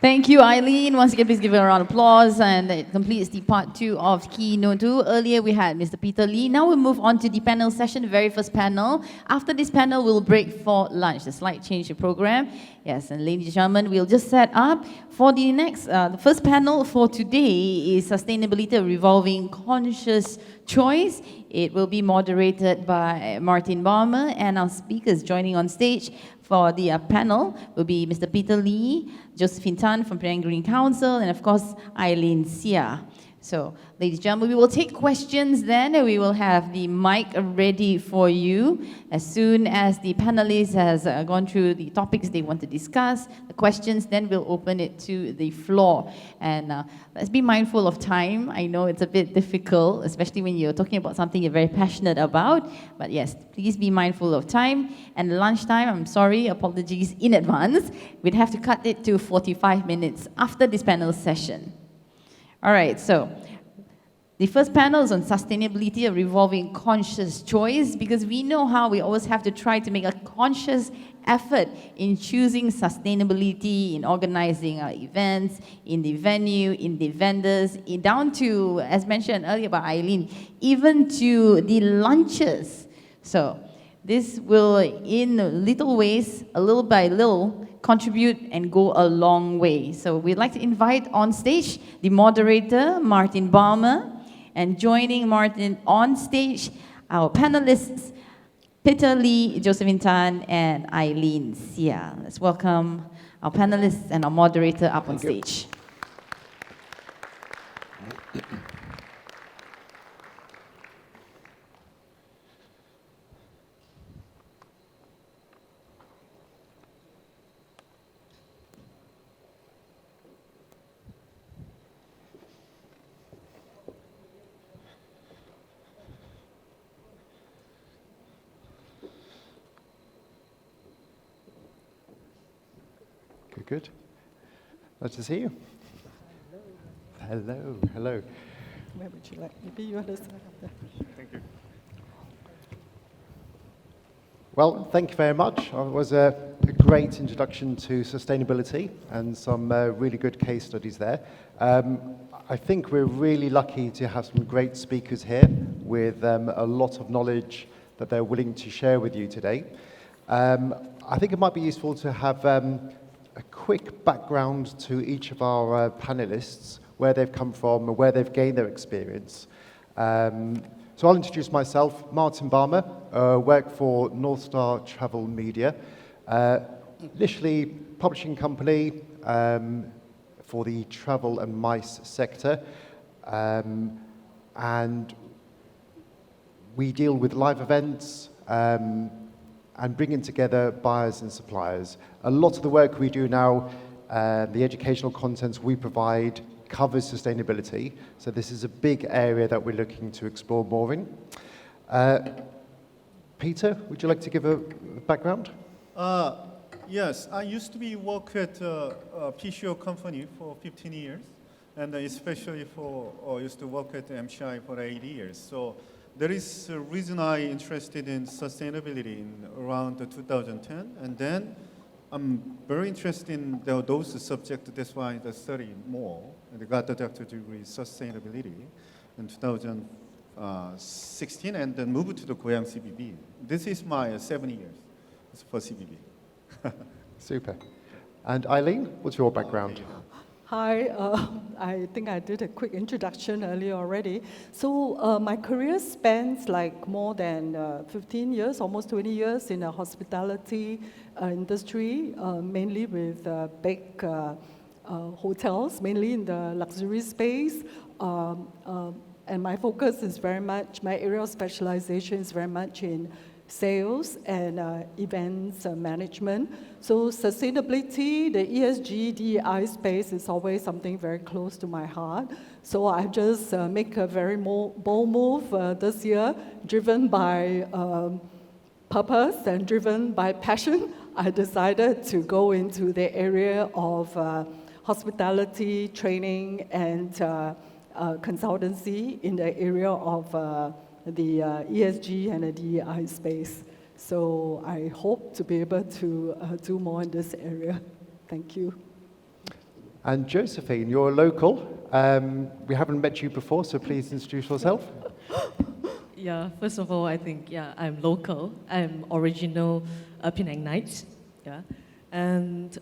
Thank you, Eileen. Once again, please give her a round of applause. And it completes the part 2 of Keynote 2. Earlier, we had Mr. Peter Lee. Now we'll move on to the panel session, the very first panel. After this panel, we'll break for lunch. The slight change the program. Yes, and ladies and gentlemen, we'll just set up for the next, the first panel for today is Sustainability, a Revolving Conscious Choice. It will be moderated by Martin Balmer, and our speakers joining on stage for the panel will be Mr. Peter Lee, Josephine Tan from Penang Green Council, and of course, Eileen Sia. So, ladies and gentlemen, we will take questions then, and we will have the mic ready for you. As soon as the panelists has gone through the topics they want to discuss, the questions, then we'll open it to the floor. And let's be mindful of time. I know it's a bit difficult, especially when you're talking about something you're very passionate about. But yes, please be mindful of time. And lunchtime, I'm sorry, apologies in advance. We'd have to cut it to 45 minutes after this panel session. All right, so the first panel is on sustainability, a revolving conscious choice, because we know how we always have to try to make a conscious effort in choosing sustainability, in organizing our events, in the venue, in the vendors, down to, as mentioned earlier by Eileen, even to the lunches. So this will, in little ways, a little by little, contribute and go a long way. So we'd like to invite on stage the moderator, Martin Balmer, and joining Martin on stage, our panelists, Peter Lee, Josephine Tan, and Eileen Sia. Let's welcome our panelists and our moderator up on stage. Good. Nice to see you. Hello. Hello. Where would you like? Maybe you want to start up there. Thank you. Well, thank you very much. It was a great introduction to sustainability and some really good case studies there. I think we're really lucky to have some great speakers here with a lot of knowledge that they're willing to share with you today. I think it might be useful to have a quick background to each of our panelists, where they've come from and where they've gained their experience. So I'll introduce myself, Martin Balmer, work for North Star Travel Media, initially publishing company for the travel and MICE sector, and we deal with live events, and bringing together buyers and suppliers. A lot of the work we do now, the educational contents we provide, covers sustainability. So this is a big area that we're looking to explore more in. Peter, would you like to give a background? Yes, I used to work at a PCO company for 15 years, and especially used to work at MCI for 8 years. So there is a reason I'm interested in sustainability in around 2010, and then I'm very interested in those subjects. That's why I studied more, and I got the doctorate degree in sustainability in 2016, and then moved to the Goyang CVB. This is my 7 years for CVB. Super. And Eileen, what's your background? Hi, I think I did a quick introduction earlier already. So my career spans like more than 15 years, almost 20 years in the hospitality industry, mainly with big hotels, mainly in the luxury space. And my focus is very much, my area of specialization is very much in sales and events management. So sustainability, the ESG, DEI space is always something very close to my heart. So I just make a very bold move this year, driven by purpose and driven by passion. I decided to go into the area of hospitality, training, and consultancy in the area of the ESG and the DEI space. So I hope to be able to do more in this area. Thank you. And Josephine, you're a local. We haven't met you before, so please introduce yourself. Yeah, first of all, I think, I'm local. I'm original Penangnite, And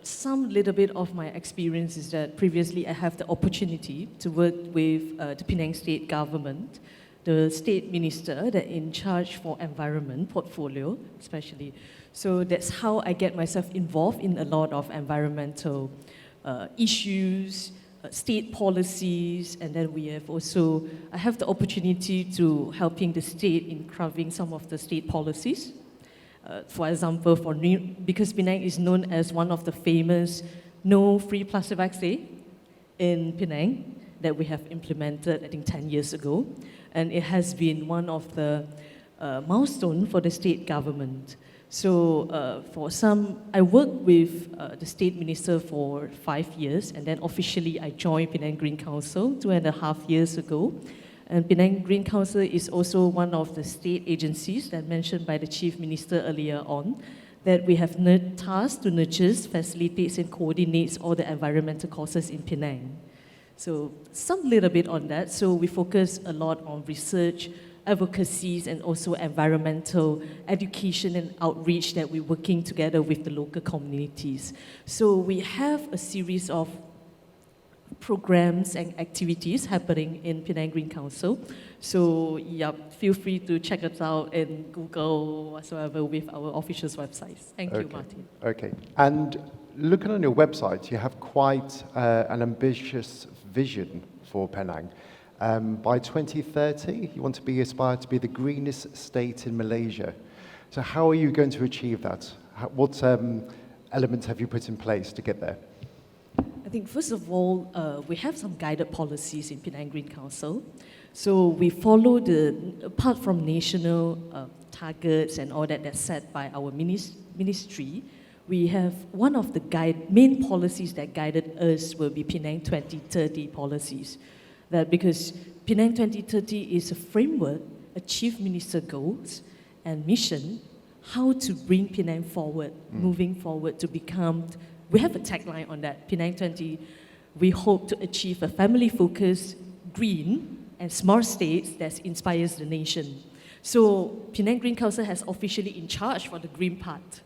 some little bit of my experience is that previously I have the opportunity to work with the Penang state government, the state minister that in charge for environment portfolio, especially. So that's how I get myself involved in a lot of environmental issues, state policies, and then I have the opportunity to helping the state in crafting some of the state policies. For example, because Penang is known as one of the famous no free plastic bags day in Penang that we have implemented, I think, 10 years ago. And it has been one of the milestones for the state government. So I worked with the state minister for 5 years, and then officially I joined Penang Green Council 2.5 years ago. And Penang Green Council is also one of the state agencies that mentioned by the Chief Minister earlier on, that we have tasked to nurture, facilitates, and coordinates all the environmental causes in Penang. So some little bit on that. So we focus a lot on research, advocacies, and also environmental education and outreach that we're working together with the local communities. So we have a series of programs and activities happening in Penang Green Council. So feel free to check us out in Google whatsoever with our official websites. Thank you, Martin. Okay. And looking on your website, you have quite an ambitious vision for Penang. By 2030, you want to aspire to be the greenest state in Malaysia. So how are you going to achieve that? What elements have you put in place to get there? I think first of all, we have some guided policies in Penang Green Council. So we follow apart from national targets and all that's set by our ministry, we have one of the main policies that guided us will be Penang 2030 policies. That because Penang 2030 is a framework, a chief minister goals and mission, how to bring Penang forward, moving forward to become. We have a tagline on that, Penang 20. We hope to achieve a family-focused, green, and smart state that inspires the nation. So Penang Green Council has officially in charge for the green part,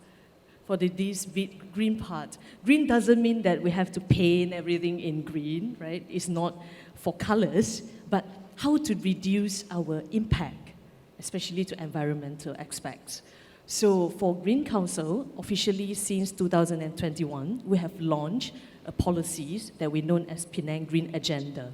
for this green part. Green doesn't mean that we have to paint everything in green, right? It's not for colors, but how to reduce our impact, especially to environmental aspects. So for Green Council, officially since 2021, we have launched policies that we known as Penang Green Agenda.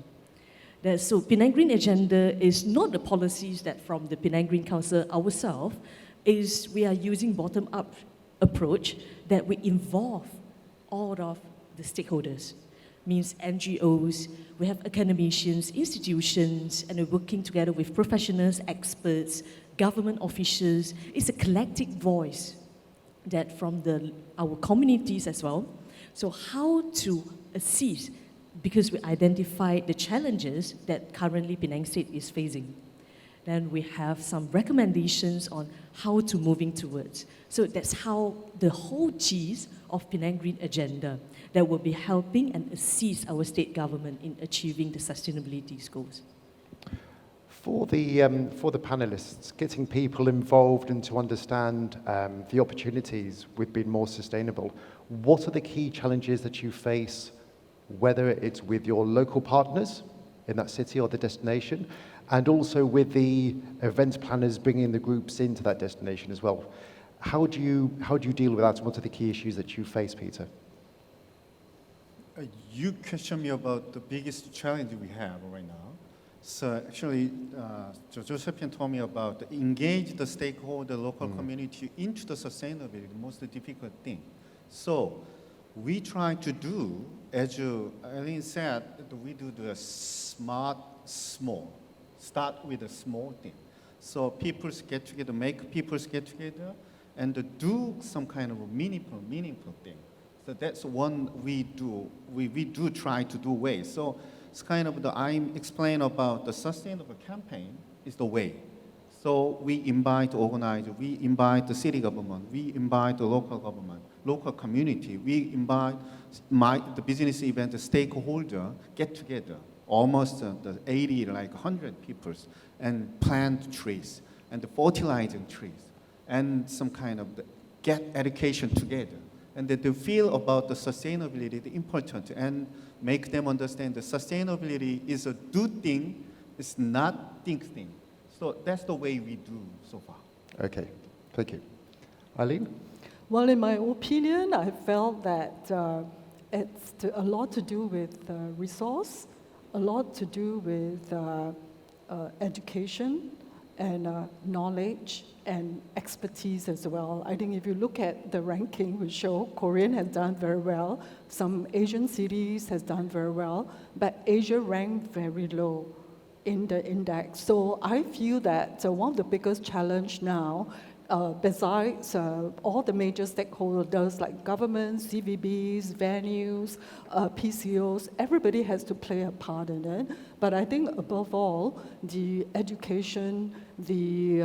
So Penang Green Agenda is not the policies that from the Penang Green Council ourselves, is we are using bottom-up approach that we involve all of the stakeholders, means NGOs, we have academicians, institutions, and we're working together with professionals, experts, government officials. It's a collective voice that from our communities as well. So how to assist, because we identified the challenges that currently Penang State is facing. Then we have some recommendations on how to moving towards. So that's how the whole gist of Penang Green Agenda that will be helping and assist our state government in achieving the sustainability goals. For the panelists, getting people involved and to understand the opportunities with being more sustainable, what are the key challenges that you face, whether it's with your local partners in that city or the destination, and also with the event planners bringing the groups into that destination as well? How do you deal with that, and what are the key issues that you face, Peter? You questioned me about the biggest challenge we have right now. So actually, Josephine told me about engage the stakeholder, local community into the sustainability, the most difficult thing. So we try to do, as Eileen said, we do the smart, small. Start with a small thing. So people get together, make people get together, and do some kind of a meaningful thing. So that's one we do. We do try to do ways. So it's kind of I'm explaining about the sustainable campaign is the way. So we invite organizers, we invite the city government, we invite the local government, local community, we invite the business event stakeholder get together, almost the 80, like 100 people, and plant trees and fertilizing trees and some kind of get education together. And that they feel about the sustainability, the important, and make them understand that sustainability is a do thing, it's not think thing. So that's the way we do so far. Okay, thank you. Eileen? Well, in my opinion, I felt that it's a lot to do with resource, a lot to do with education and knowledge and expertise as well. I think if you look at the ranking, we show Korean has done very well, some Asian cities has done very well, but Asia ranked very low in the index. So I feel that one of the biggest challenge now, besides all the major stakeholders like governments, CVBs, venues, PCOs, everybody has to play a part in it. But I think above all, the education, the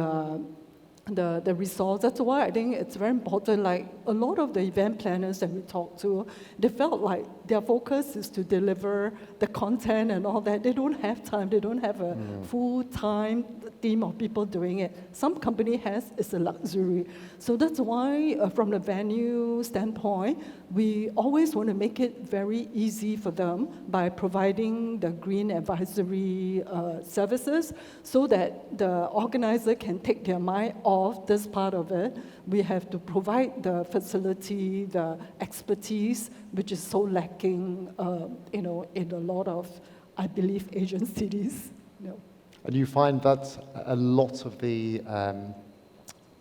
resource. That's why I think it's very important. Like a lot of the event planners that we talked to, they felt like their focus is to deliver the content and all that. They don't have time. They don't have a full-time team of people doing it. Some company has, it's a luxury. So that's why from the venue standpoint, we always want to make it very easy for them by providing the green advisory services so that the organizer can take their mind off this part of it. We have to provide the facility, the expertise, which is so lacking, in a lot of, I believe, Asian cities. And you find that a lot of the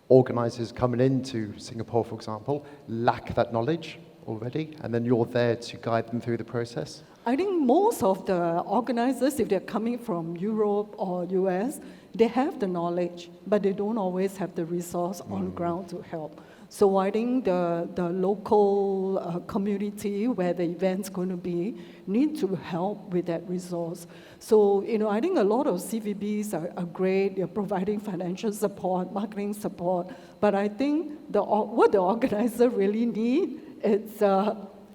organizers coming into Singapore, for example, lack that knowledge already, and then you're there to guide them through the process? I think most of the organizers, if they're coming from Europe or US, they have the knowledge, but they don't always have the resource on ground to help. So I think the local community where the event's going to be need to help with that resource. So, I think a lot of CVBs are great. They're providing financial support, marketing support. But I think what the organizer really need is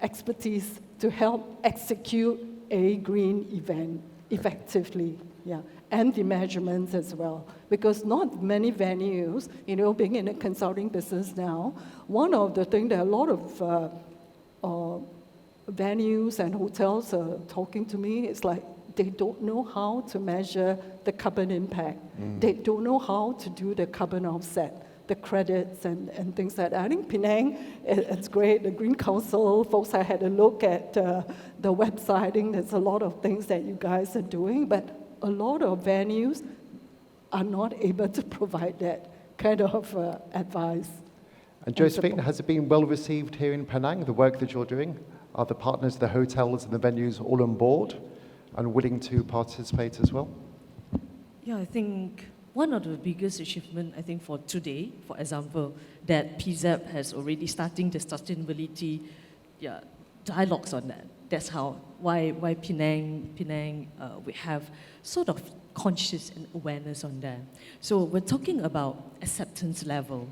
expertise to help execute a green event effectively. Yeah. And the measurements as well. Because not many venues, being in a consulting business now, one of the things that a lot of venues and hotels are talking to me is like they don't know how to measure the carbon impact. They don't know how to do the carbon offset, the credits and things like that. I think Penang, it's great. The Green Council folks, I had a look at the website. I think there's a lot of things that you guys are doing, but a lot of venues are not able to provide that kind of advice. And Josephine, has it been well received here in Penang, the work that you're doing? Are the partners, the hotels and the venues all on board and willing to participate as well? Yeah, I think one of the biggest achievements, I think, for today, for example, that PZEP has already starting the sustainability dialogues on that. That's why Penang, we have sort of conscious and awareness on that. So we're talking about acceptance level,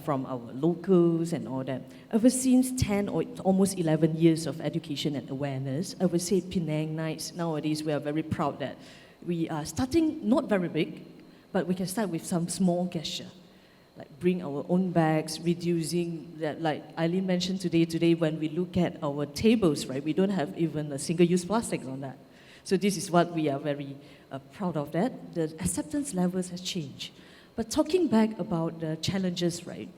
from our locals and all that. Ever since 10 or almost 11 years of education and awareness, I would say Penang Nights, nowadays we are very proud that we are starting not very big, but we can start with some small gesture, like bring our own bags, reducing that, like Eileen mentioned today when we look at our tables, right, we don't have even a single-use plastics on that. So this is what we are very proud of that. The acceptance levels has changed. But talking back about the challenges, right,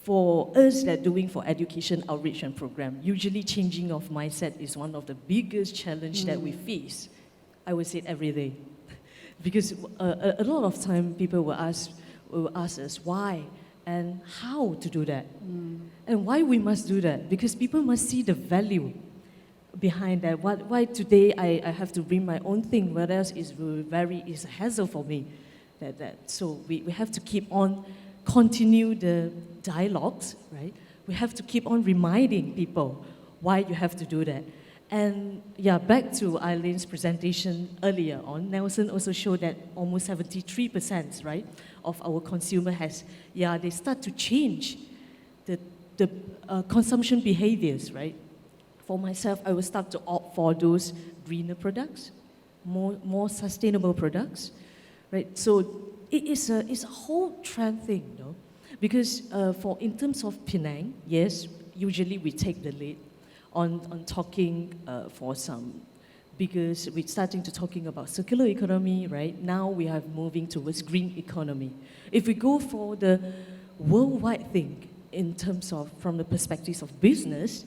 for us that doing for education outreach and program, usually changing of mindset is one of the biggest challenge that we face, I would say every day. Because a lot of time people will ask us why and how to do that. And why we must do that. Because people must see the value behind that. Why today I have to bring my own thing, whereas it's a hassle for me. So we have to keep on continue the dialogues, right? We have to keep on reminding people why you have to do that. And back to Eileen's presentation earlier on, Nelson also showed that almost 73%, right, of our consumer they start to change the the consumption behaviors, right? For myself, I will start to opt for those greener products, more sustainable products, right? So it's a whole trend thing, you know? Because in terms of Penang, yes, usually we take the lead on talking for some, because we're starting to talking about circular economy, right? Now we are moving towards green economy. If we go for the worldwide thing, in terms of, from the perspectives of business,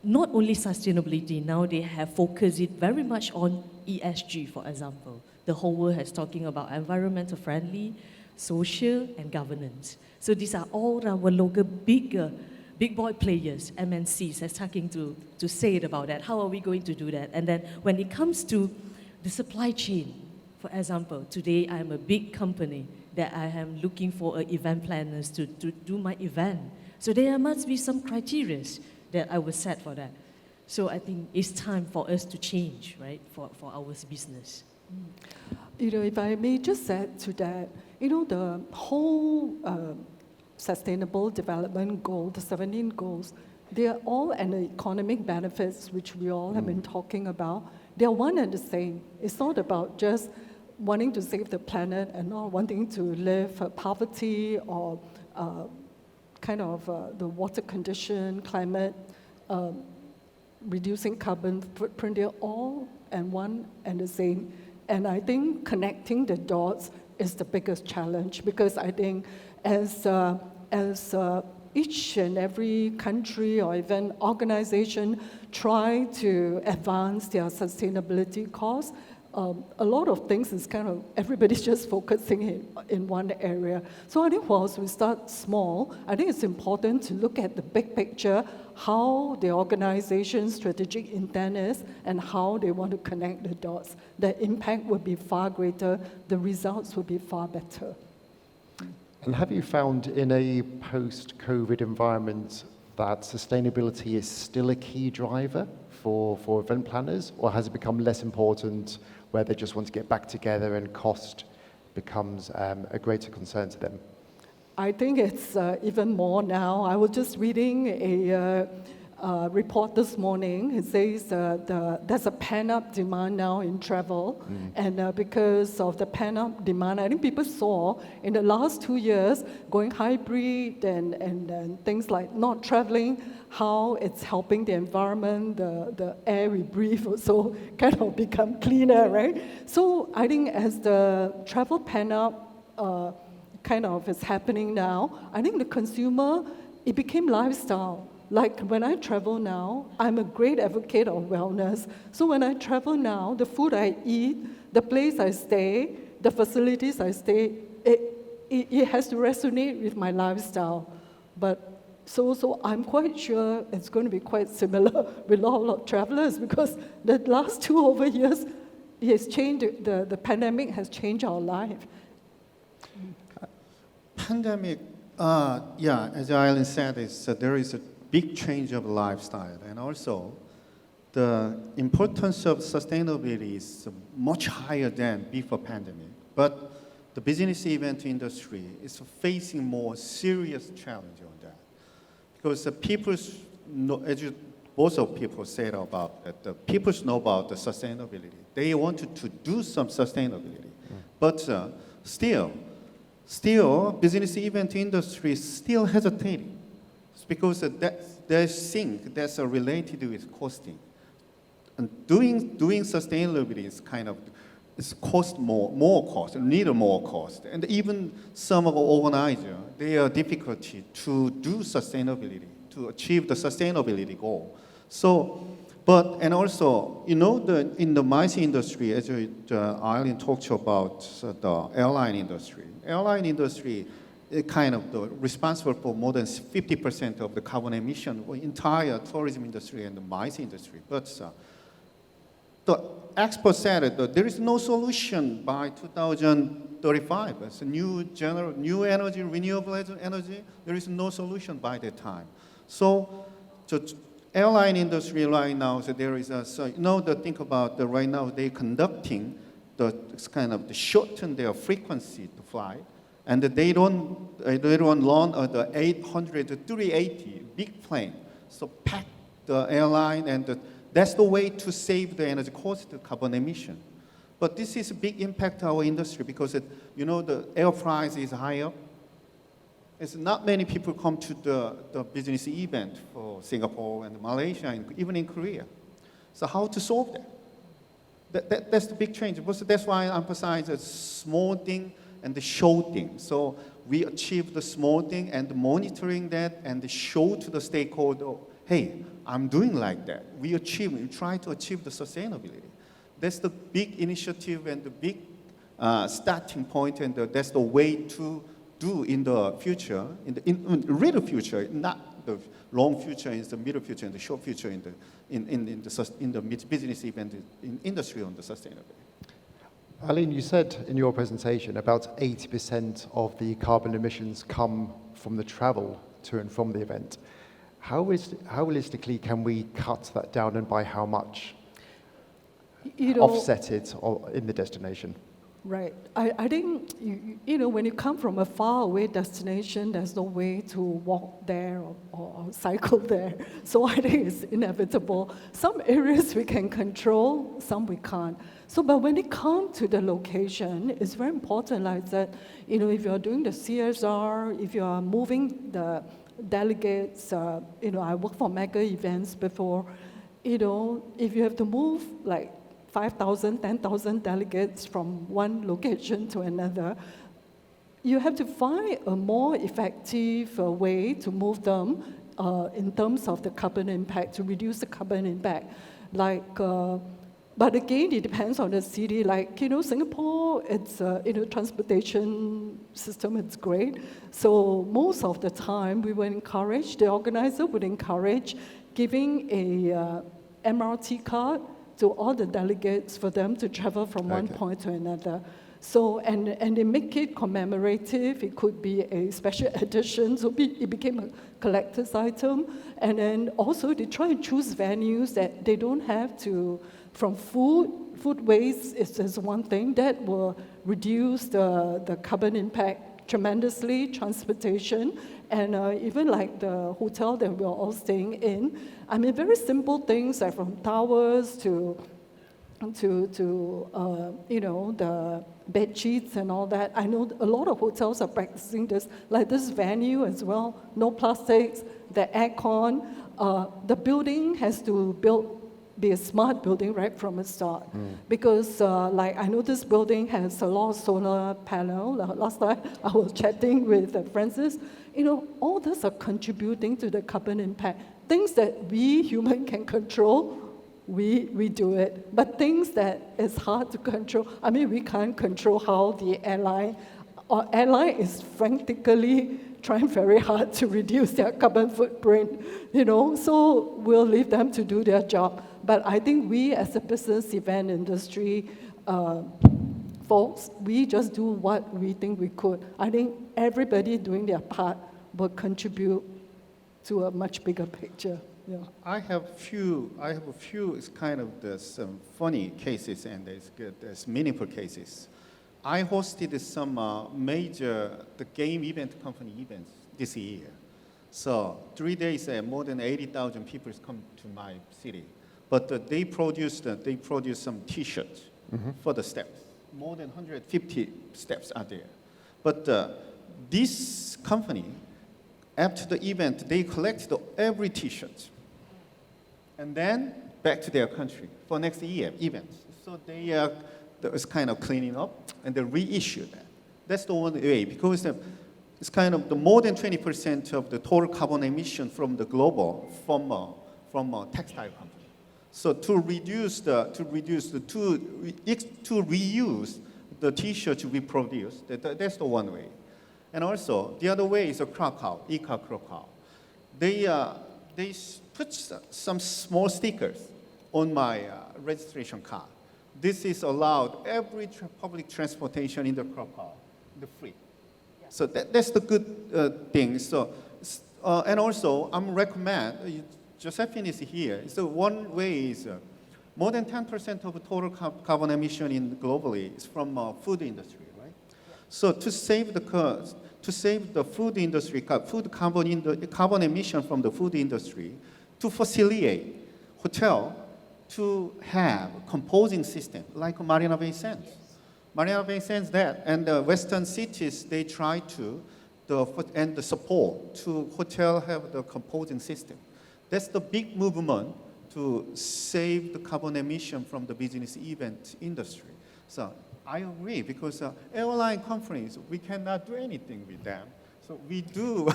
not only sustainability, now they have focused it very much on ESG, for example. The whole world has talking about environmental friendly, social, and governance. So these are all our local big boy players, MNCs, are starting to say it about that. How are we going to do that? And then when it comes to the supply chain, for example, today I'm a big company that I am looking for event planners to do my event. So there must be some criteria that I will set for that. So I think it's time for us to change, right, for our business. You know, if I may just add to that, you know, the whole Sustainable Development Goal, the 17 goals, they are all an economic benefits, which we all have been talking about. They are one and the same. It's not about just wanting to save the planet and not wanting to live poverty or the water condition, climate, reducing carbon footprint. They're all and one and the same. And I think connecting the dots is the biggest challenge, because I think as each and every country or even organization try to advance their sustainability cause, a lot of things is everybody's just focusing in one area. So I think whilst we start small, I think it's important to look at the big picture, how the organization's strategic intent is, and how they want to connect the dots. The impact will be far greater, the results will be far better. And have you found in a post-COVID environment that sustainability is still a key driver for event planners, or has it become less important where they just want to get back together and cost becomes a greater concern to them? I think it's even more now. I was just reading a report this morning. It says there's a pent-up demand now in travel. And because of the pent-up demand, I think people saw in the last 2 years going hybrid and things like not traveling, how it's helping the environment, the air we breathe also become cleaner, right? So I think as the travel pent-up is happening now, I think the consumer, it became lifestyle. Like when I travel now, I'm a great advocate of wellness. So when I travel now, the food I eat, the place I stay, the facilities I stay, it has to resonate with my lifestyle. But so I'm quite sure it's going to be quite similar with a lot of travelers, because the last 2 over years, it has changed, the pandemic has changed our life. Pandemic, as Eileen said, there is a big change of lifestyle, and also the importance of sustainability is much higher than before pandemic. But the business event industry is facing more serious challenge on that, because both of people said about that, the people know about the sustainability. They wanted to do some sustainability, but still, business event industry is still hesitating. It's because they think that's related with costing. And doing sustainability is it's cost more cost, need more cost. And even some of the organizers, they are difficulty to do sustainability, to achieve the sustainability goal. So, and also, in the MICE industry, as Eileen talked about the airline industry. Airline industry is responsible for more than 50% of the carbon emission for entire tourism industry and the MICE industry. But the expert said that there is no solution by 2035. It's a new energy, renewable energy. There is no solution by that time. So the airline industry right now, there is think about right now they're conducting the shorten their frequency to fly, And they don't launch the 800 to 380 big plane. So pack the airline, and that's the way to save the energy cost, the carbon emission. But this is a big impact to our industry because the air price is higher. It's not many people come to the business event for Singapore and Malaysia, and even in Korea. So how to solve that? That's the big change. That's why I emphasize the small thing and the show thing. So we achieve the small thing and monitoring that and show to the stakeholder, hey, I'm doing like that. We try to achieve the sustainability. That's the big initiative and the big starting point, and that's the way to do in the future, in the real future, not the long future, in the middle future, and the short future in the business event in industry on the sustainability. Aline, you said in your presentation about 80% of the carbon emissions come from the travel to and from the event. How realistically can we cut that down, and by how much? Offset it in the destination? Right. I think, when you come from a far away destination, there's no way to walk there or cycle there. So I think it's inevitable. Some areas we can control, some we can't. So, but when it comes to the location, it's very important, like that, if you're doing the CSR, if you are moving the delegates, I worked for mega events before, if you have to move like 5,000, 10,000 delegates from one location to another, you have to find a more effective way to move them in terms of the carbon impact, to reduce the carbon impact. But again, it depends on the city. Like, Singapore, it's, transportation system, it's great. So most of the time, we would encourage, the organizer would encourage giving a MRT card to all the delegates for them to travel from one point to another. So, and they make it commemorative. It could be a special edition, so it became a collector's item. And then also they try and choose venues that they don't have to, from food waste is one thing that will reduce the carbon impact tremendously, transportation, and even like the hotel that we're all staying in. I mean, very simple things like from towers to the bed sheets and all that. I know a lot of hotels are practicing this, like this venue as well, no plastics, the aircon. The building has to be a smart building right from the start. Because I know this building has a lot of solar panel. Last time I was chatting with Francis, all those are contributing to the carbon impact. Things that we human can control, we do it. But things that is hard to control, I mean, we can't control how the airline is frantically trying very hard to reduce their carbon footprint, so we'll leave them to do their job. But I think we as a business event industry folks, we just do what we think we could. I think everybody doing their part will contribute to a much bigger picture. Yeah. I have a few kind of some funny cases, and there's meaningful cases. I hosted some the game event company events this year. So 3 days, more than 80,000 people come to my city. But they produced some T-shirts for the steps. More than 150 steps are there. But this company, after the event, they collected every T-shirt and then back to their country for next year events. So they was kind of cleaning up and they reissued that. That's the only way, because it's kind of the more than 20% of the total carbon emission from the global from a textile company. So to reuse the T-shirts we produce, that's the one way. And also the other way is a Krakow, Ika Krakow. They put some small stickers on my registration card. This is allowed every public transportation in the Krakow, the free. Yeah. So that's the good thing. So and also I'm recommend. Josephine is here. So one way is more than 10% of total carbon emission globally is from food industry, right? So to save the cost, to save the food industry, food carbon emission from the food industry, to facilitate hotel to have composing system like Marina Bay Sands. Marina Bay Sands that, and the Western cities, they try to, and the support to hotel have the composing system. That's the big movement to save the carbon emission from the business event industry. So I agree, because airline companies, we cannot do anything with them. So we do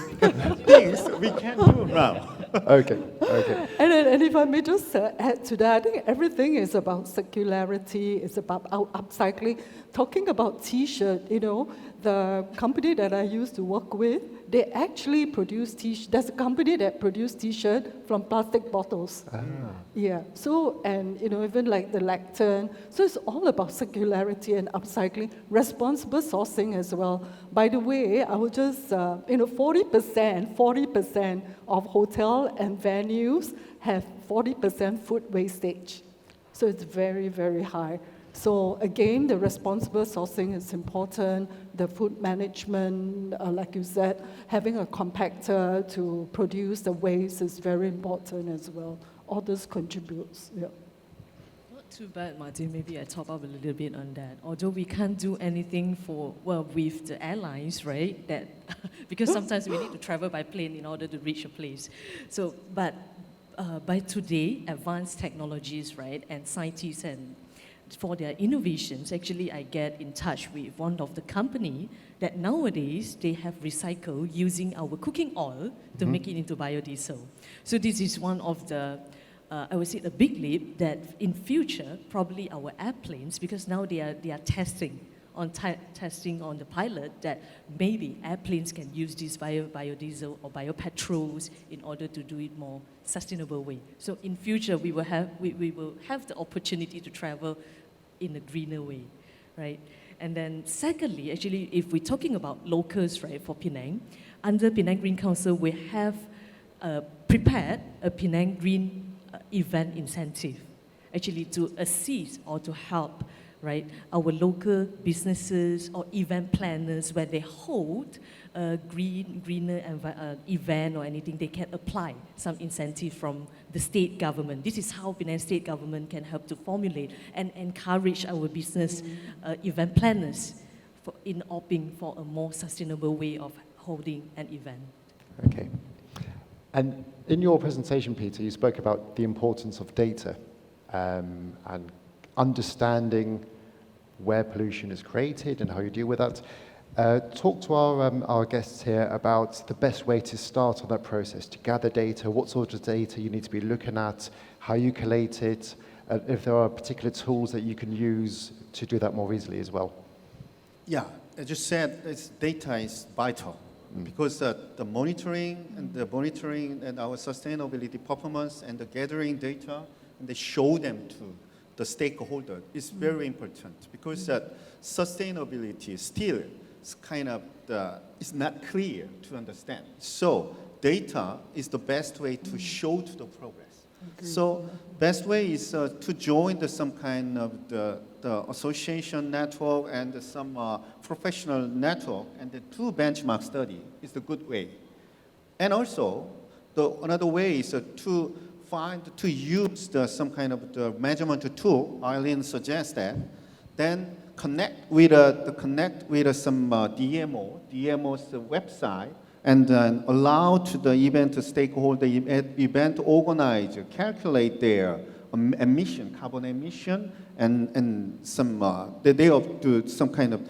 things we can do now. Okay. And if I may just add to that, I think everything is about circularity, it's about upcycling. Talking about T-shirt, the company that I used to work with, they actually produce T-shirts. There's a company that produces T-shirt from plastic bottles. Yeah, so, and even like the lactane. So it's all about circularity and upcycling, responsible sourcing as well. By the way, I would just, 40% of hotel and venues have 40% food wastage. So it's very, very high. So again, the responsible sourcing is important. The food management, like you said, having a compactor to produce the waste is very important as well. All this contributes. Yeah. Not too bad, Martin. Maybe I top up a little bit on that. Although we can't do anything with the airlines, right? That because sometimes we need to travel by plane in order to reach a place. So, but by today, advanced technologies, right, and scientists and for their innovations, actually I get in touch with one of the company that nowadays they have recycled using our cooking oil to make it into biodiesel. So this is one of the, I would say, a big leap that in future, probably our airplanes, because now they are testing on the pilot that maybe airplanes can use this biodiesel or biopetrols in order to do it more sustainable way. So in future, we will have the opportunity to travel in a greener way, right? And then secondly, actually, if we're talking about locals, right, for Penang, under Penang Green Council, we have prepared a Penang Green event incentive, actually to assist or to help, right, our local businesses or event planners when they hold a greener event or anything, they can apply some incentive from the state government. This is how Penang state government can help to formulate and encourage our business event planners in opting for a more sustainable way of holding an event. Okay. And in your presentation, Peter, you spoke about the importance of data and understanding where pollution is created and how you deal with that. Talk to our guests here about the best way to start on that process, to gather data, what sort of data you need to be looking at, how you collate it, if there are particular tools that you can use to do that more easily as well. Yeah, as you said, data is vital because the monitoring and our sustainability performance and the gathering data and they show them to the stakeholder is very important because sustainability still is kind of it's not clear to understand. So data is the best way to show to the progress. So best way is to join some kind of the association network and some professional network and the two benchmark study is the good way. And also another way is to use some kind of the measurement tool. Eileen suggests that. Then connect with some DMO's website, and then allow to the event stakeholder, event organizer calculate their carbon emission, and some they have to some kind of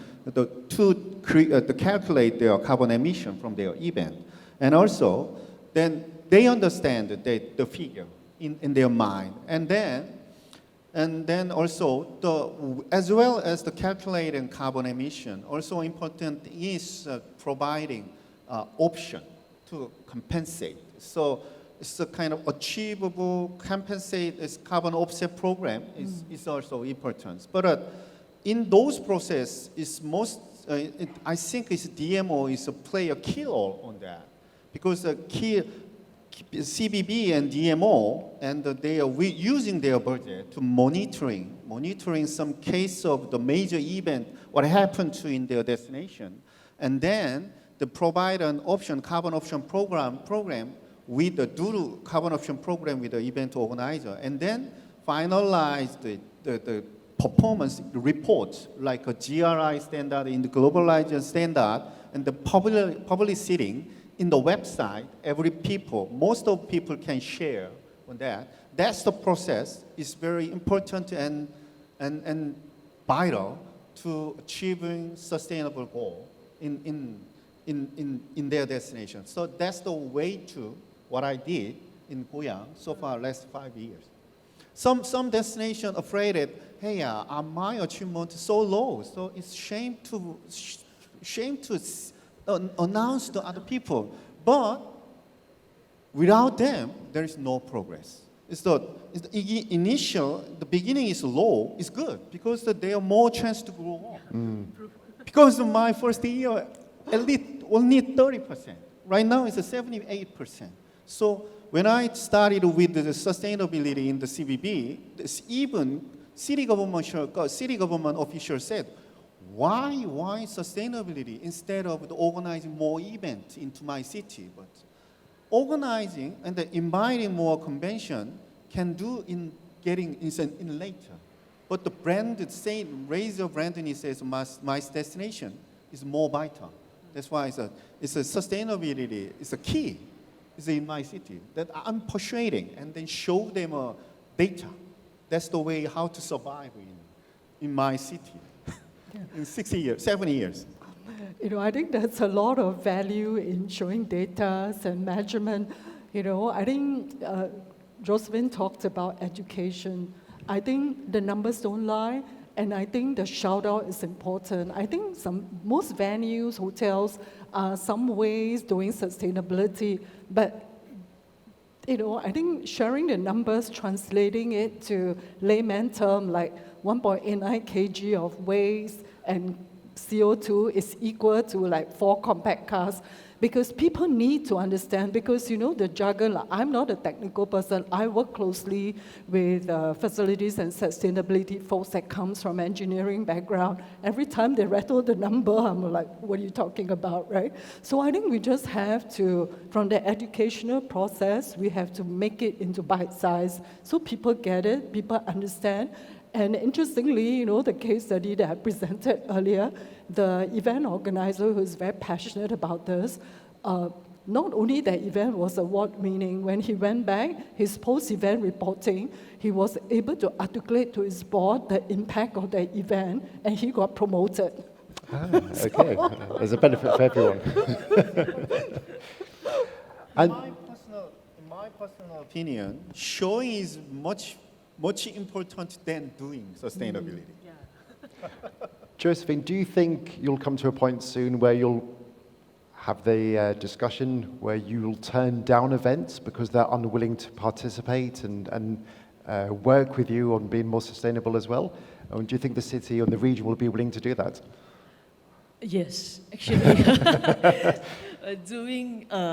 to calculate their carbon emission from their event, and also then they understand the figure in their mind, and then also as well as the calculating carbon emission, also important is providing option to compensate. So it's a kind of achievable compensate as carbon offset program is also important. But in those process is most I think DMO is play a key role on that because CVB and DMO, and they are using their budget to monitoring some case of the major event, what happened to in their destination, and then they provide an option, carbon option program with the carbon option program with the event organizer, and then finalize the performance reports like a GRI standard in the globalization standard and the publicity in the website. Most of people can share on that. That's the process. It's very important and vital to achieving sustainable goal in their destination. So that's the way to what I did in Goyang so far last 5 years. Some destination afraid that, hey, my achievement is so low, so it's shame to announce to other people. But without them, there is no progress. The beginning is low, it's good, because there are more chance to grow on. Because my first year, at least only 30%. Right now, it's 78%. So when I started with the sustainability in the CVB, even city government officials said, why sustainability instead of organizing more events into my city? But organizing and inviting more convention can do in getting in later. But the brand raise your brand and it says my destination is more vital. That's why it's a sustainability. It's a key. It's in my city that I'm persuading and then show them data. That's the way how to survive in my city. In 7 years. I think there's a lot of value in showing data and measurement. I think Josephine talked about education. I think the numbers don't lie, and I think the shout out is important. I think most venues, hotels, are some ways doing sustainability, but I think sharing the numbers, translating it to layman term like 1.89 kg of waste and CO2 is equal to like 4 compact cars, because people need to understand, because the jargon, I'm not a technical person, I work closely with facilities and sustainability folks that comes from engineering background. Every time they rattle the number, I'm like, what are you talking about, right? So I think we just have to, from the educational process, we have to make it into bite size so people get it, people understand. And interestingly, the case study that I presented earlier, the event organizer who is very passionate about this, not only that event was award-winning, when he went back, his post-event reporting, he was able to articulate to his board the impact of that event, and he got promoted. Okay, there's a benefit for everyone. In my personal opinion, showing is much important than doing sustainability. Josephine, do you think you'll come to a point soon where you'll have the discussion where you'll turn down events because they're unwilling to participate and work with you on being more sustainable as well? And do you think the city and the region will be willing to do that? Yes, actually.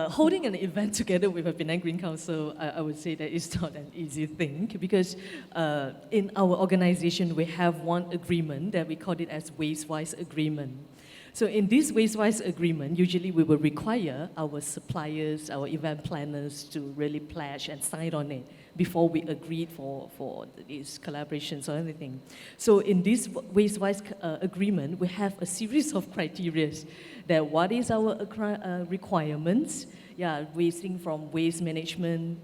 Holding an event together with a Penang Green Council, I would say that it's not an easy thing, because in our organization we have one agreement that we call it as waste-wise agreement. So in this waste-wise agreement, usually we will require our suppliers, our event planners to really pledge and sign on it before we agreed for these collaborations or anything. So in this waste-wise agreement, we have a series of criteria that what is our requirements, wasting from waste management,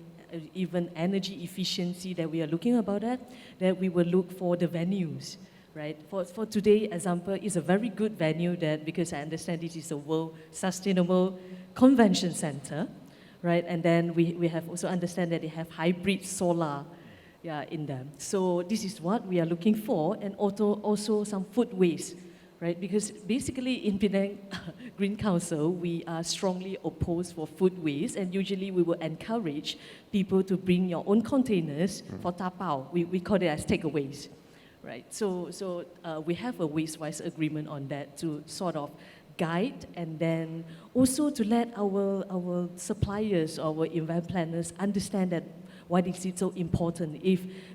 even energy efficiency that we are looking about that we will look for the venues. Right? For today, example, is a very good venue that, because I understand this is a World Sustainable Convention Center, right? And then we have also understand that they have hybrid solar in them. So this is what we are looking for, and also some food waste, right? Because basically in Penang Green Council, we are strongly opposed for food waste, and usually we will encourage people to bring your own containers for tapao. We call it as takeaways. Right, so we have a waste-wise agreement on that to sort of guide, and then also to let our suppliers, our event planners understand that why is it so important.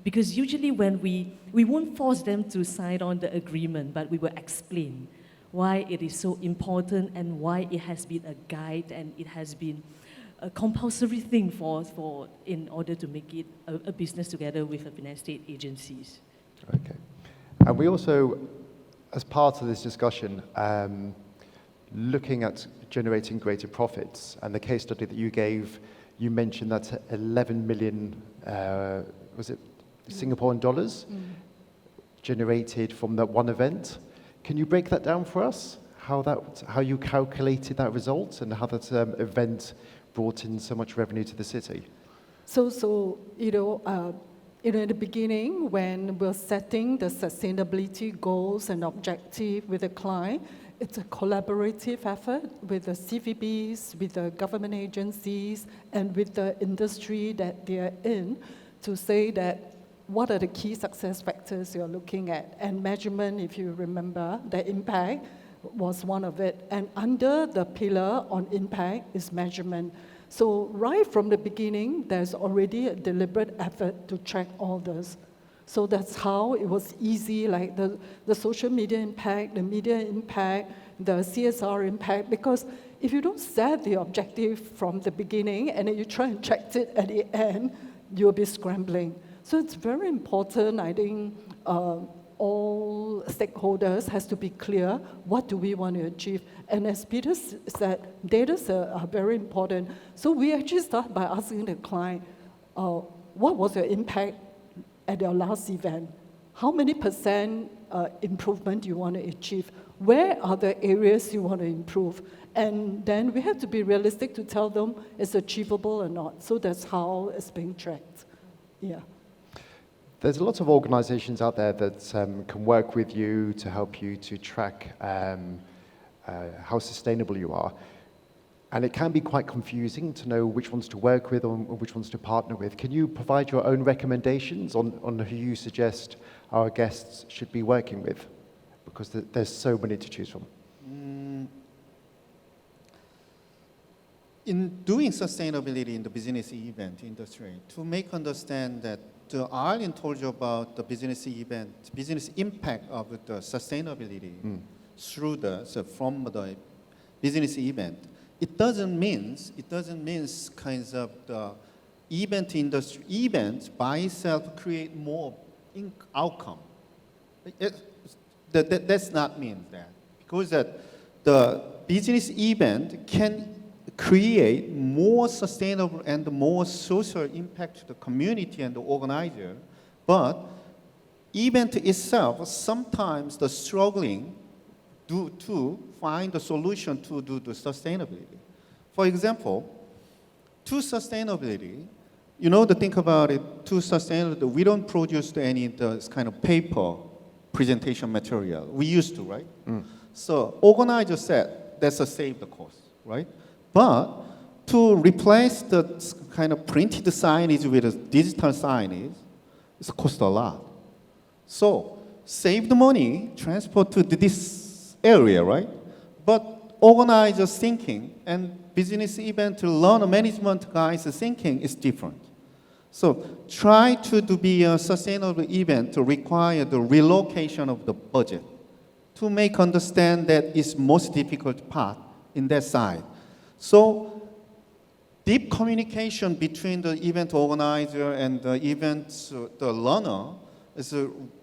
Because usually when we won't force them to sign on the agreement, but we will explain why it is so important and why it has been a guide and it has been a compulsory thing for in order to make it a business together with the Penang State agencies. Okay. And we also, as part of this discussion, looking at generating greater profits, and the case study that you gave, you mentioned that 11 million, was it Singaporean dollars, generated from that one event. Can you break that down for us? How you calculated that result and how that event brought in so much revenue to the city? So in the beginning, when we're setting the sustainability goals and objective with the client, it's a collaborative effort with the CVBs, with the government agencies, and with the industry that they're in to say that what are the key success factors you're looking at. And measurement, if you remember, the impact was one of it. And under the pillar on impact is measurement. So right from the beginning, there's already a deliberate effort to track all this. So that's how it was easy, like the social media impact, the media impact, the CSR impact, because if you don't set the objective from the beginning and then you try and track it at the end, you'll be scrambling. So it's very important, I think, all stakeholders has to be clear, what do we want to achieve? And as Peter said, data are very important. So we actually start by asking the client, what was your impact at your last event? How many percent improvement do you want to achieve? Where are the areas you want to improve? And then we have to be realistic to tell them it's achievable or not. So that's how it's being tracked. Yeah. There's a lot of organizations out there that can work with you to help you to track how sustainable you are. And it can be quite confusing to know which ones to work with or which ones to partner with. Can you provide your own recommendations on who you suggest our guests should be working with? Because there's so many to choose from. In doing sustainability in the business event industry, to make understand that Arlene told you about the business event, business impact of the sustainability through from the business event. It doesn't mean kinds of the event by itself create more outcome. That's not mean that, because the business event can create more sustainable and more social impact to the community and the organizer, but event itself sometimes the struggling to find a solution to do the sustainability. For example, to sustainability, to think about it, to sustainability, we don't produce any kind of paper presentation material. We used to, right? So organizer said that's a save the cost, right? But to replace the kind of printed signage with a digital signage, it's cost a lot. So save the money, transport to this area, right? But organizers thinking and business event learner management guys thinking is different. So try to be a sustainable event to require the relocation of the budget to make understand that it's most difficult part in that side. So deep communication between the event organizer and the the learner is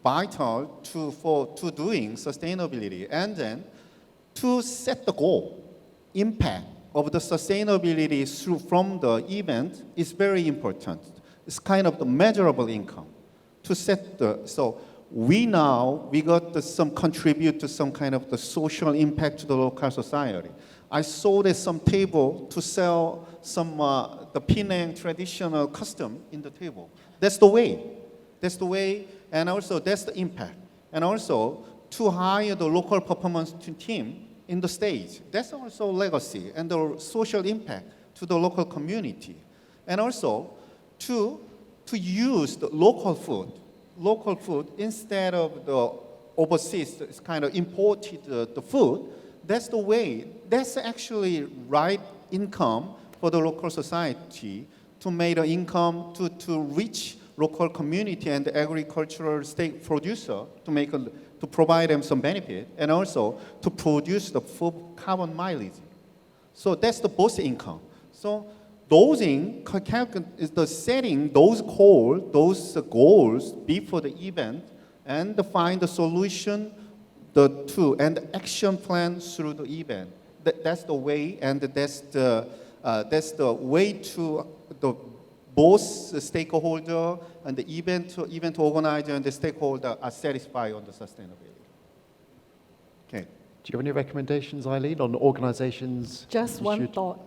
vital to doing sustainability. And then to set the goal, impact of the sustainability from the event is very important. It's kind of the measurable income to set so we got some contribute to some kind of the social impact to the local society. I sold some table to sell some the Penang traditional custom in the table. That's the way. That's the way, and also that's the impact. And also to hire the local performance team in the stage. That's also legacy and the social impact to the local community. And also to use the local food instead of the overseas kind of imported the food. that's the way, that's actually right income for the local society to make an income to reach local community and the agricultural state producer to provide them some benefit and also to produce the full carbon mileage. So that's the both income. So those is the setting those goals before the event and find the solution and the action plan through the event. That's the way, and that's the way to the both the stakeholder and the event organizer and the stakeholder are satisfied on the sustainability. Okay. Do you have any recommendations, Eileen, on organizations? Just one should- thought.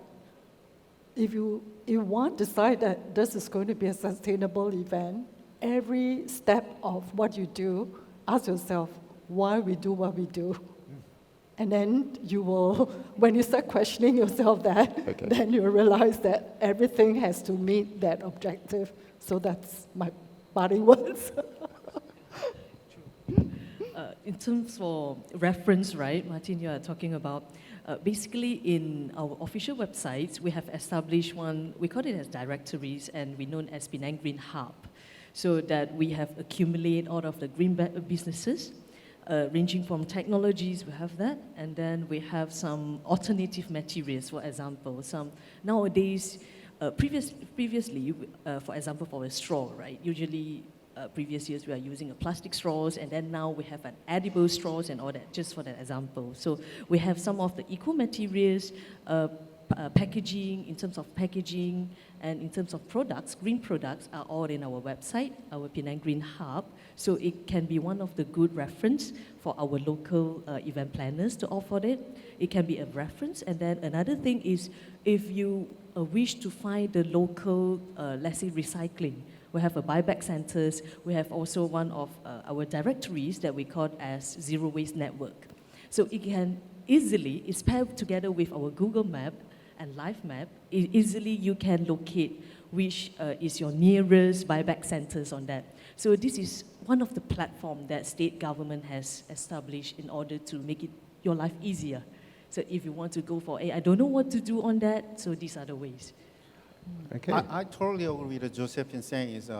If you want to decide that this is going to be a sustainable event, every step of what you do, ask yourself why we do what we do. And then you will, when you start questioning yourself that, Okay. then you realize that everything has to meet that objective. So that's my parting words. In terms of reference, right, Martin, you are talking about, basically in our official websites, we have established one, we call it as directories, and we known as Penang Green Hub, so that we have accumulated all of the green businesses, ranging from technologies, we have that, and then we have some alternative materials, for example, some nowadays, previously, for example, for a straw, right, usually previous years we are using a plastic straws, and then now we have an edible straws and all that, just for that example. So we have some of the eco materials, packaging, in terms of packaging, and in terms of products, green products are all in our website, our Penang Green Hub. So it can be one of the good reference for our local event planners to offer it. It can be a reference. And then another thing is, if you wish to find the local, let's say, recycling, we have a buyback centers. We have also one of our directories that we call as Zero Waste Network. So it can easily, it's paired together with our Google Map and Live Map. Easily you can locate which is your nearest buyback centers on that. So this is one of the platforms that state government has established in order to make it your life easier. So if you want to go for, I don't know what to do on that, so these are the ways. Okay. I totally agree with Josephine saying is,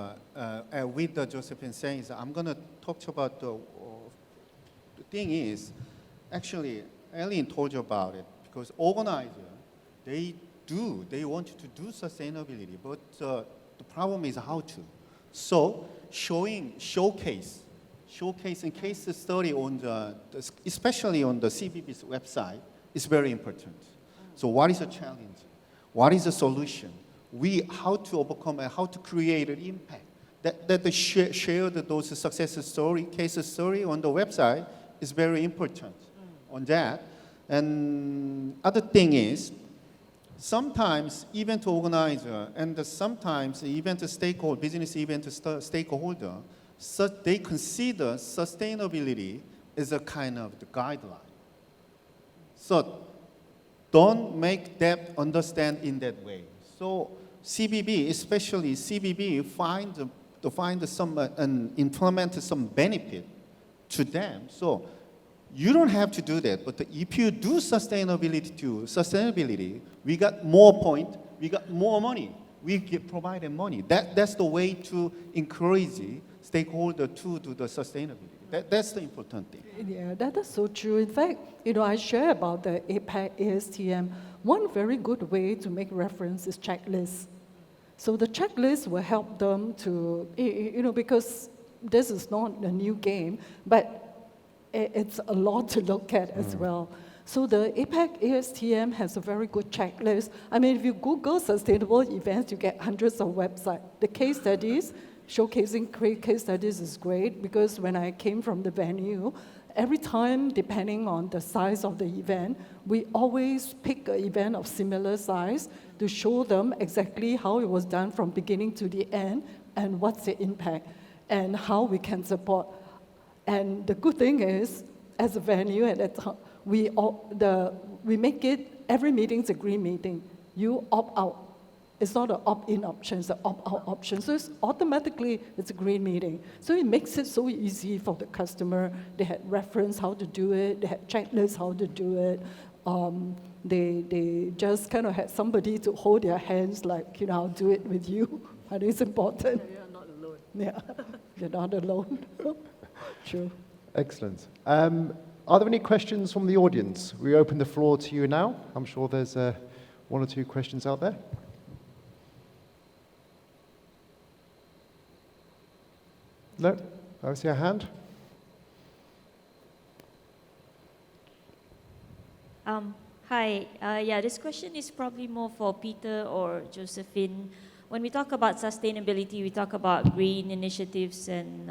I'm going to talk about the thing is, actually, Eileen told you about it, because organizers, they want you to do sustainability, but the problem is how to. So showcase and case study on especially on the CVB's website is very important. So what is the challenge? What is the solution? How to overcome and how to create an impact. That they share those success story, case story on the website is very important on that. And other thing is, sometimes event organizer and sometimes event stakeholder, business event stakeholder, they consider sustainability as a kind of the guideline. So don't make them understand in that way. So CVB, especially CVB, find some and implement some benefit to them. So you don't have to do that, but if you do sustainability, we got more point, we got more money, we provide them money. That's the way to encourage stakeholder to do the sustainability. That's the important thing. Yeah, that is so true. In fact, I share about the APAC ASTM. One very good way to make reference is checklists. So the checklist will help them to, because this is not a new game, but it's a lot to look at as well. So the APAC ASTM has a very good checklist. I mean, if you Google sustainable events, you get hundreds of websites. The case studies, showcasing case studies is great, because when I came from the venue, every time, depending on the size of the event, we always pick an event of similar size to show them exactly how it was done from beginning to the end and what's the impact and how we can support. And the good thing is, as a venue, we make it, every meeting's a green meeting. You opt out. It's not an opt-in option, it's an opt-out option. So it's automatically, it's a green meeting. So it makes it so easy for the customer. They had reference how to do it. They had checklists how to do it. They just kind of had somebody to hold their hands, like, I'll do it with you. I think it's important. You're not alone. Yeah, you're not alone. True. Excellent. Are there any questions from the audience? We open the floor to you now. I'm sure there's one or two questions out there. No? I see a hand. Hi. Yeah, this question is probably more for Peter or Josephine. When we talk about sustainability, we talk about green initiatives and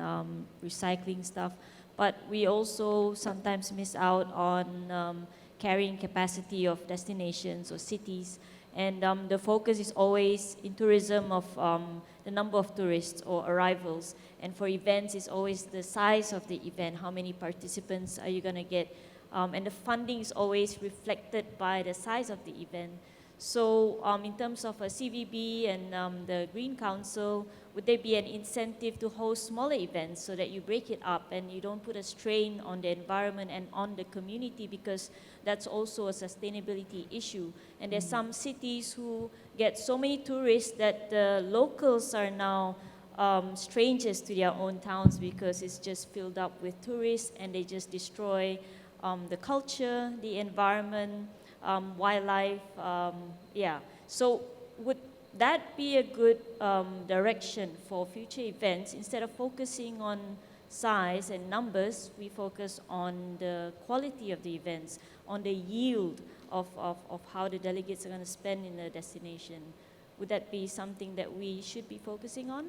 recycling stuff, but we also sometimes miss out on carrying capacity of destinations or cities. And the focus is always in tourism of the number of tourists or arrivals. And for events, it's always the size of the event. How many participants are you going to get? And the funding is always reflected by the size of the event. So in terms of a CVB and the Green Council, would there be an incentive to host smaller events so that you break it up and you don't put a strain on the environment and on the community, because that's also a sustainability issue. And there's some cities who get so many tourists that the locals are now strangers to their own towns because it's just filled up with tourists and they just destroy the culture, the environment, wildlife, yeah. So would that be a good direction for future events? Instead of focusing on size and numbers, we focus on the quality of the events, on the yield of how the delegates are going to spend in the destination. Would that be something that we should be focusing on?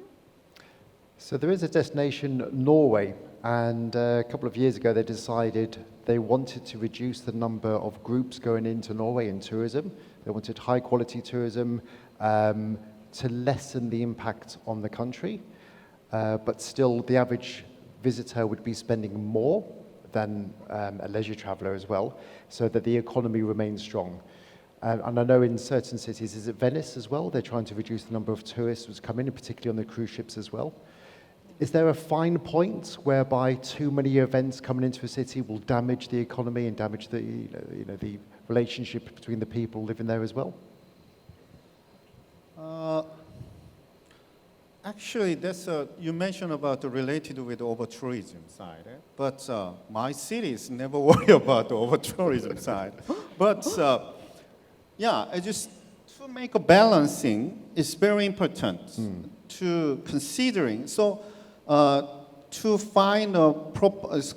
So there is a destination, Norway, and a couple of years ago they decided they wanted to reduce the number of groups going into Norway in tourism. They wanted high quality tourism to lessen the impact on the country, but still the average visitor would be spending more than a leisure traveller as well, so that the economy remains strong. And I know in certain cities, is it Venice as well? They're trying to reduce the number of tourists who come in, particularly on the cruise ships as well. Is there a fine point whereby too many events coming into a city will damage the economy and damage the, the relationship between the people living there as well? Actually, that's you mentioned about related with over-tourism side, but my cities never worry about the over-tourism side. But yeah, I just to make a balancing is very important to considering. So to find a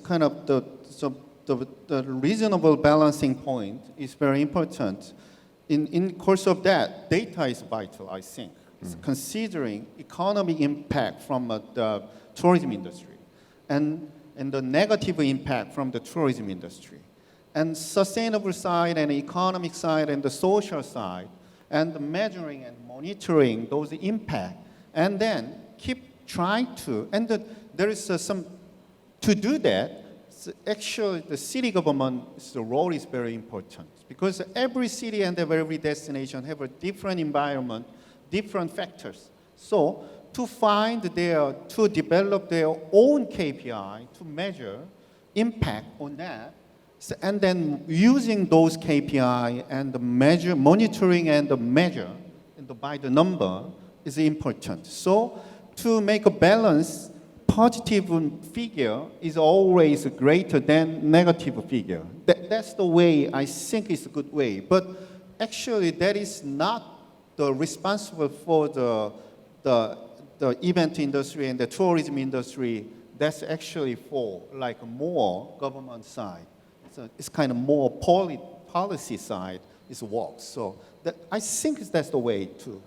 kind of the reasonable balancing point is very important. In course of that, data is vital, I think. Considering economic impact from the tourism industry and the negative impact from the tourism industry, and sustainable side and economic side and the social side, and the measuring and monitoring those impact, and then keep trying to, and there is some, to do that, actually the city government's role is very important, because every city and every destination have a different environment, different factors. So to to develop their own KPI to measure impact on that, and then using those KPI and the measure, monitoring and the measure, and by the number is important. So to make a balance, positive figure is always greater than negative figure. That's the way I think is a good way. But actually that is not the responsible for the event industry and the tourism industry. That's actually for like more government side. So it's kind of more policy side is works. So I think that's the way to.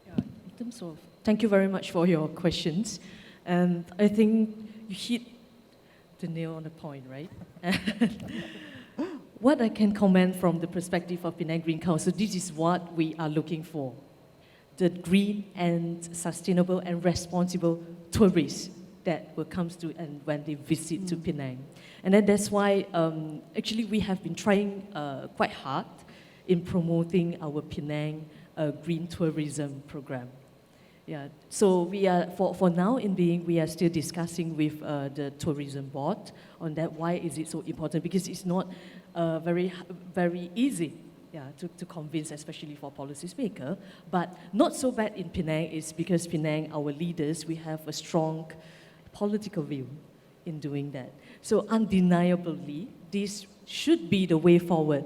Yeah, in terms of, thank you very much for your questions. And I think you hit the nail on the point, right? What I can comment from the perspective of Penang Green Council, this is what we are looking for. The green and sustainable and responsible tourists that will come to and when they visit to Penang. And then that's why actually we have been trying quite hard in promoting our Penang green tourism program. Yeah, so we are, for now in being, we are still discussing with the tourism board on that. Why is it so important? Because it's not very easy, yeah, to convince, especially for policymakers. But not so bad in Penang is because Penang, our leaders, we have a strong political view in doing that. So undeniably, this should be the way forward.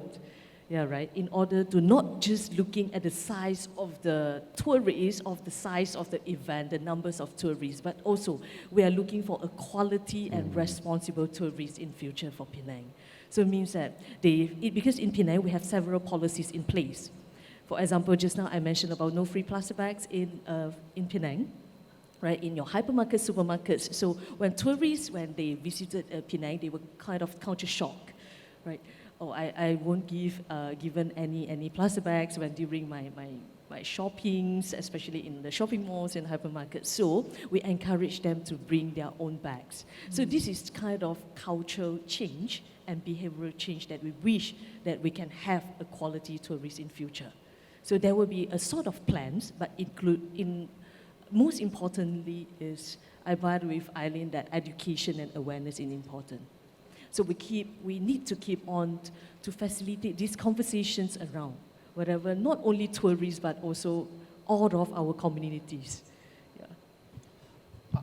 Yeah, right. In order to not just looking at the size of the tourists, of the size of the event, the numbers of tourists, but also we are looking for a quality and responsible tourists in future for Penang. So it means that because in Penang we have several policies in place. For example, just now I mentioned about no free plastic bags in Penang, right? In your hypermarkets, supermarkets. So when tourists, when they visited Penang, they were kind of culture shock, right? Oh, I won't given any plastic bags when during my shoppings, especially in the shopping malls and hypermarkets. So we encourage them to bring their own bags. So this is kind of cultural change and behavioral change that we wish that we can have a quality tourist in future. So there will be a sort of plans, but most importantly is, I agree with Eileen that education and awareness is important. So we need to keep on to facilitate these conversations around, whatever, not only tourists, but also all of our communities. Yeah.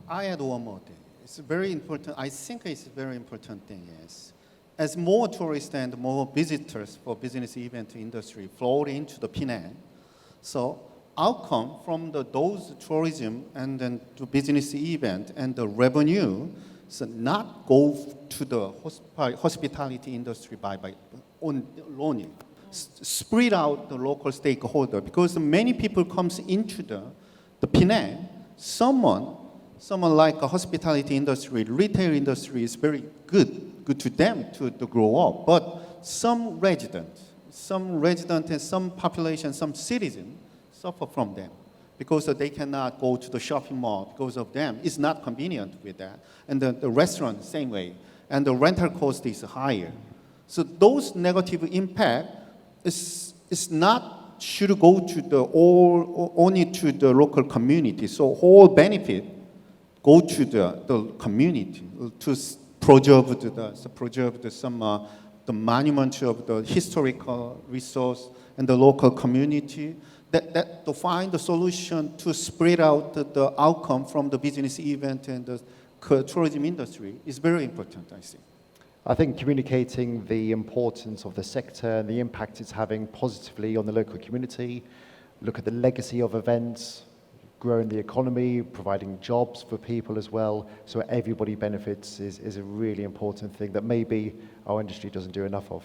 I add one more thing. It's very important. I think it's a very important thing is, as more tourists and more visitors for business event industry flow into the Penang, so outcome from those tourism and then to business event and the revenue, so not go to the hospitality industry by only. Spread out the local stakeholder, because many people comes into the Penang. Someone like a hospitality industry, retail industry is very good to them to grow up. But some resident and some population, some citizen suffer from them, because they cannot go to the shopping mall because of them. It's not convenient with that. And the restaurant, same way. And the rental cost is higher. So those negative impact is not should go to only to the local community. So whole benefit go to the community to preserve the monument of the historical resource and the local community. That to find the solution to spread out the outcome from the business event and the tourism industry is very important, I think. I think communicating the importance of the sector and the impact it's having positively on the local community, look at the legacy of events, growing the economy, providing jobs for people as well, so everybody benefits is a really important thing that maybe our industry doesn't do enough of.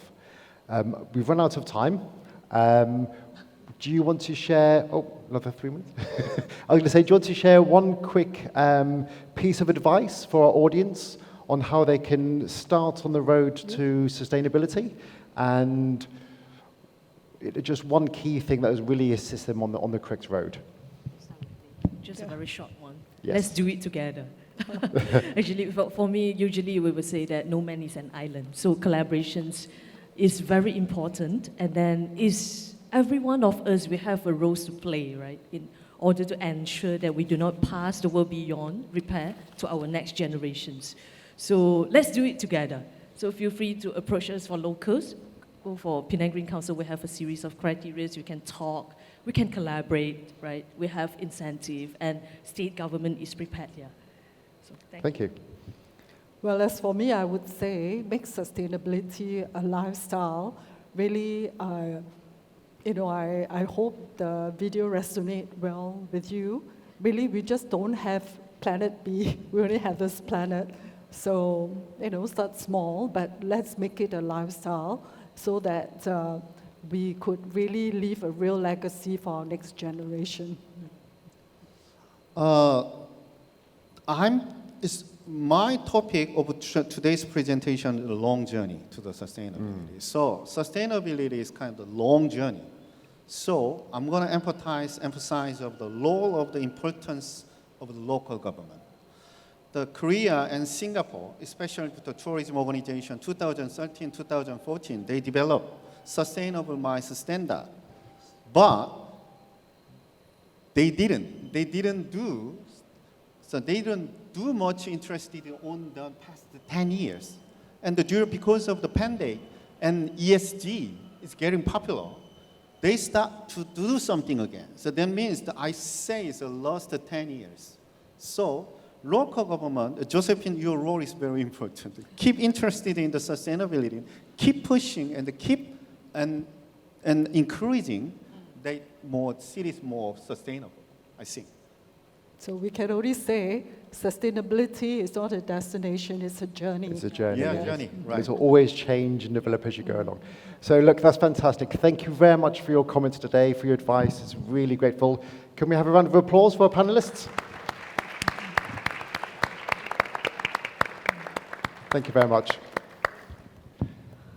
We've run out of time. Do you want to share, another 3 minutes? I was going to say, do you want to share one quick piece of advice for our audience on how they can start on the road to sustainability, and just one key thing that has really assist them on the correct road? Just a very short one. Yes. Let's do it together. Actually, for me, usually we would say that no man is an island. So collaborations is very important, and then every one of us, we have a role to play, right, in order to ensure that we do not pass the world beyond repair to our next generations. So let's do it together. So feel free to approach us for locals. Go for Penang Green Council, we have a series of criteria. We can talk, we can collaborate, right? We have incentive, and state government is prepared here. So thank you. Well, as for me, I would say make sustainability a lifestyle. Really, I hope the video resonates well with you. Really, we just don't have planet B. We only have this planet. So, start small, but let's make it a lifestyle so that we could really leave a real legacy for our next generation. My topic of today's presentation is a long journey to the sustainability. So sustainability is kind of a long journey. So I'm going to emphasize of the role of the importance of the local government. The Korea and Singapore, especially the tourism organization, 2013, 2014, they developed sustainable mines standard. But they didn't do much interested on the past 10 years. And because of the pandemic and ESG is getting popular, they start to do something again. So that means that I say it's the last 10 years. So local government, Josephine, your role is very important. Keep interested in the sustainability, keep pushing and keep and encouraging that more cities more sustainable, I think. So we can only say sustainability is not a destination, it's a journey. It's a journey. Yeah, yes. journey, right. It will always change and develop as you go along. So look, that's fantastic. Thank you very much for your comments today, for your advice. It's really grateful. Can we have a round of applause for our panelists? Thank you very much.